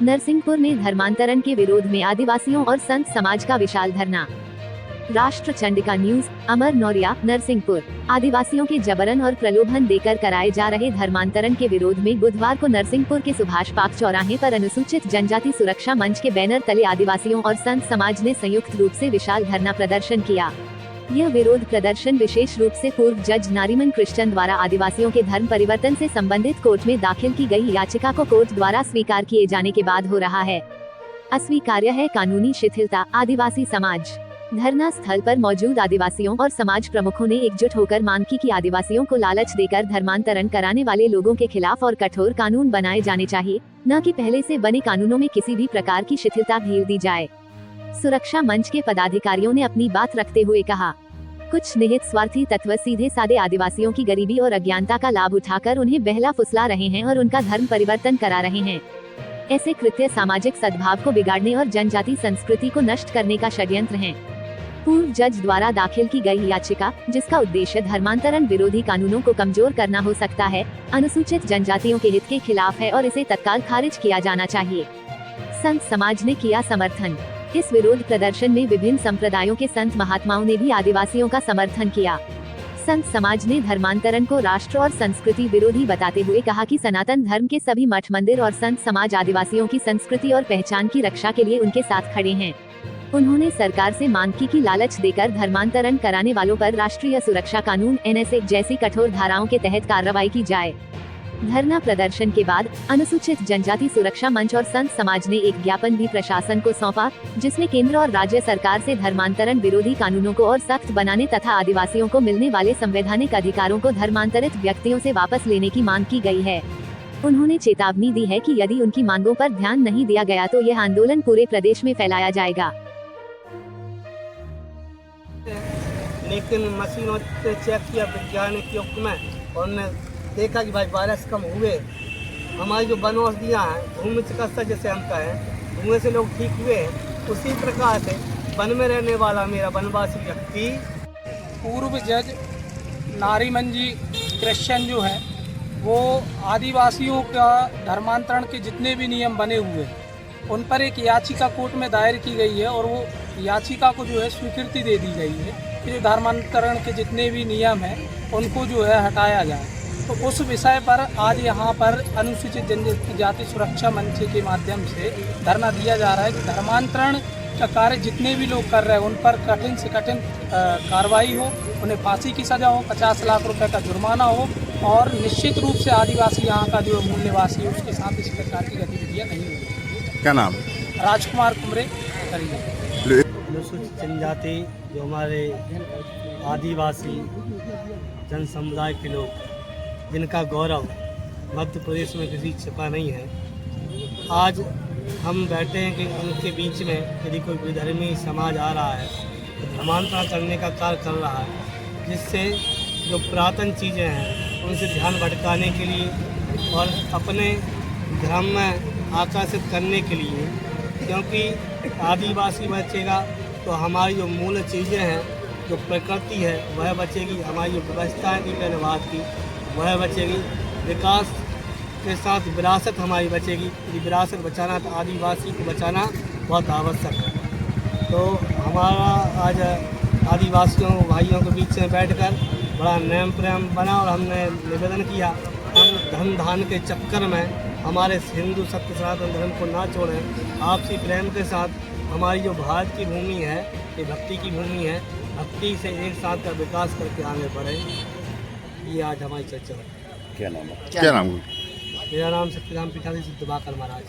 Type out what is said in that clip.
नरसिंहपुर में धर्मांतरण के विरोध में आदिवासियों और संत समाज का विशाल धरना। राष्ट्र चंडिका न्यूज, अमर नौरिया, नरसिंहपुर। आदिवासियों के जबरन और प्रलोभन देकर कराए जा रहे धर्मांतरण के विरोध में बुधवार को नरसिंहपुर के सुभाष पार्क चौराहे पर अनुसूचित जनजाति सुरक्षा मंच के बैनर तले आदिवासियों और संत समाज ने संयुक्त रूप से विशाल धरना प्रदर्शन किया। यह विरोध प्रदर्शन विशेष रूप से पूर्व जज नारीमन कृष्णन द्वारा आदिवासियों के धर्म परिवर्तन से संबंधित कोर्ट में दाखिल की गई याचिका को कोर्ट द्वारा स्वीकार किए जाने के बाद हो रहा है। अस्वीकार्य है कानूनी शिथिलता। आदिवासी समाज। धरना स्थल पर मौजूद आदिवासियों और समाज प्रमुखों ने एकजुट होकर मांग की कि आदिवासियों को लालच देकर धर्मांतरण कराने वाले लोगों के खिलाफ और कठोर कानून बनाए जाने चाहिए, न कि पहले से बने कानूनों में किसी भी प्रकार की शिथिलता ढील दी जाए। सुरक्षा मंच के पदाधिकारियों ने अपनी बात रखते हुए कहा, कुछ निहित स्वार्थी तत्व सीधे साधे आदिवासियों की गरीबी और अज्ञानता का लाभ उठाकर उन्हें बहला फुसला रहे हैं और उनका धर्म परिवर्तन करा रहे हैं। ऐसे कृत्य सामाजिक सद्भाव को बिगाड़ने और जनजाति संस्कृति को नष्ट करने का षड्यंत्र हैं। पूर्व जज द्वारा दाखिल की गई याचिका, जिसका उद्देश्य धर्मांतरण विरोधी कानूनों को कमजोर करना हो सकता है, अनुसूचित जनजातियों के हित के खिलाफ है और इसे तत्काल खारिज किया जाना चाहिए। संत समाज ने किया समर्थन। इस विरोध प्रदर्शन में विभिन्न संप्रदायों के संत महात्माओं ने भी आदिवासियों का समर्थन किया। संत समाज ने धर्मांतरण को राष्ट्र और संस्कृति विरोधी बताते हुए कहा कि सनातन धर्म के सभी मठ मंदिर और संत समाज आदिवासियों की संस्कृति और पहचान की रक्षा के लिए उनके साथ खड़े हैं। उन्होंने सरकार से मांग की कि लालच देकर धर्मांतरण कराने वालों पर राष्ट्रीय सुरक्षा कानून NSA जैसी कठोर धाराओं के तहत कार्रवाई की जाए। धरना प्रदर्शन के बाद अनुसूचित जनजाति सुरक्षा मंच और संत समाज ने एक ज्ञापन भी प्रशासन को सौंपा, जिसमें केंद्र और राज्य सरकार से धर्मांतरण विरोधी कानूनों को और सख्त बनाने तथा आदिवासियों को मिलने वाले संवैधानिक अधिकारों को धर्मांतरित व्यक्तियों से वापस लेने की मांग की गई है। उन्होंने चेतावनी दी है कि यदि उनकी मांगों पर ध्यान नहीं दिया गया तो यह आंदोलन पूरे प्रदेश में फैलाया जाएगा। लेकिन मशीनों से चेक किया वैज्ञानिक युग में और ने देखा कि भाई वायरस कम हुए। हमारी जो वन औषधियाँ हैं, भूमि चिकित्सा जैसे हम कहें, धुएं से लोग ठीक हुए। उसी प्रकार से वन में रहने वाला मेरा वनवासी व्यक्ति पूर्व जज नारीमन जी कृष्णन जो है, वो आदिवासियों का धर्मांतरण के जितने भी नियम बने हुए उन पर एक याचिका कोर्ट में दायर की गई है और वो याचिका को जो है स्वीकृति दे दी गई है कि जो धर्मांतरण के जितने भी नियम हैं उनको जो है हटाया जाए। तो उस विषय पर आज यहाँ पर अनुसूचित जनजाति सुरक्षा मंच के माध्यम से धरना दिया जा रहा है कि धर्मांतरण का कार्य जितने भी लोग कर रहे हैं उन पर कठिन से कठिन कार्रवाई हो, उन्हें फांसी की सज़ा हो, 50 लाख रुपए का जुर्माना हो और निश्चित रूप से आदिवासी यहाँ का जो मूल निवासी है उसके साथ इस प्रकार की गतिविधियाँ नहीं होगी। क्या नाम? राजकुमार कुमरे करिए। अनुसूचित जनजाति जो हमारे आदिवासी जन समुदाय के लोग जिनका गौरव मध्य प्रदेश में किसी छिपा नहीं है, आज हम बैठे हैं कि उनके बीच में यदि कोई विधर्मी समाज आ रहा है तो धर्मांतरण करने का कार्य कर रहा है, जिससे जो पुरातन चीज़ें हैं उनसे ध्यान भटकाने के लिए और अपने धर्म में आकर्षित करने के लिए, क्योंकि आदिवासी बचेगा तो हमारी जो मूल चीज़ें हैं, जो प्रकृति है वह बचेगी, हमारी जो व्यवस्थाएँ की पहले बात की वह बचेगी, विकास के साथ विरासत हमारी बचेगी। यदि विरासत बचाना तो आदिवासी को बचाना बहुत आवश्यक है। तो हमारा आज आदिवासियों भाइयों के बीच में बैठकर बड़ा नेम प्रेम बना और हमने निवेदन किया, हम धन धान के चक्कर में हमारे हिंदू सत्य सनातन धर्म को ना छोड़ें। आपसी प्रेम के साथ हमारी जो भारत की भूमि है ये भक्ति की भूमि है, भक्ति से एक साथ का विकास करके आगे बढ़े। ये आज हमारी चर्चा है। क्या नाम है? क्या नाम है? मेरा नाम सत्यराम पिठासी दिवाकर महाराज।